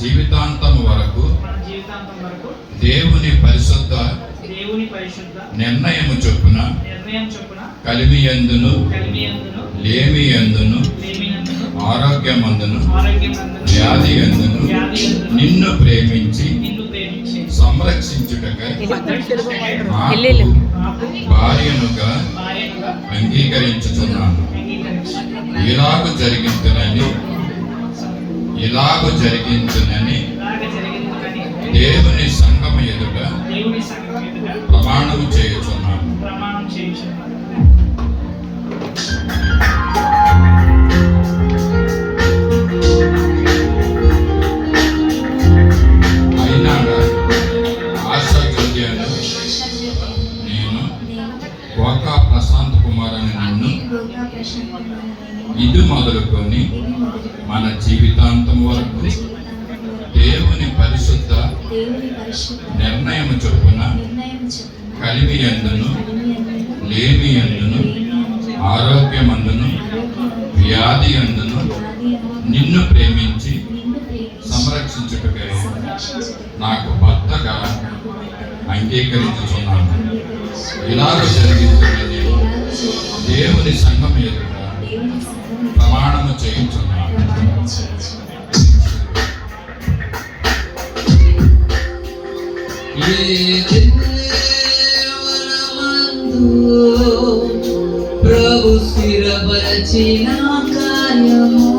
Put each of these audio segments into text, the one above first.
జీవితాంతం వరకు దేవుని పరిశుద్ధ నిర్ణయము చొప్పున కలిమియందును లేమియందును ఆరోగ్యమందును వ్యాధియందును నిన్ను ప్రేమించి సంరక్షించుటకై భార్యనుగా అంగీకరించుచున్నాను. ఇలాగు జరిగించునని దేవుని సంఘము ఎదుట ప్రమాణము చేయుచున్నాను. ప్రశాంత్ కుమార్ అని నన్ను ఇది మొదలుకొని మన జీవితాంతం వరకు దేవుని పరిశుద్ధ నిర్ణయం చొప్పున కలిమియందును లేమియందును ఆరోగ్యమందును వ్యాధియందును నిన్ను ప్రేమించి సంరక్షించుటకై నాకు భర్తగా అంగీకరించుచున్నాను. ఇలాగ జరిగిందని దేవుని సంఘం ఎదుట ప్రమాణము చేయించున్నాను. ప్రభు స్థిరపరచిన కార్యము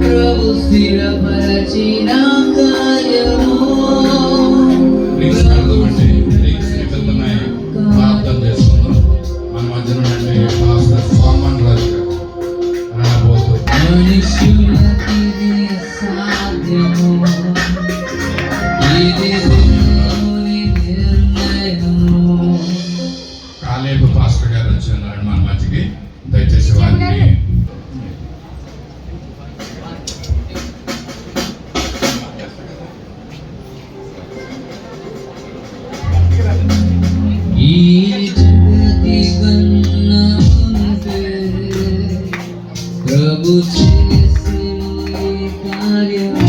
ప్రభు స్థిరపరచిన కార్యము ప్రార్థన చేసుకుందాం. మన మధ్యలో పాస్టర్ సోమన్ రాజు మనుషులకి సాధ్యము ఇది నిర్ణయము. కాలేబు పాస్టర్ గారు వచ్చినారు మన మధ్యకి. దయచేసి వారిని ప్రభు చేసిన కార్యము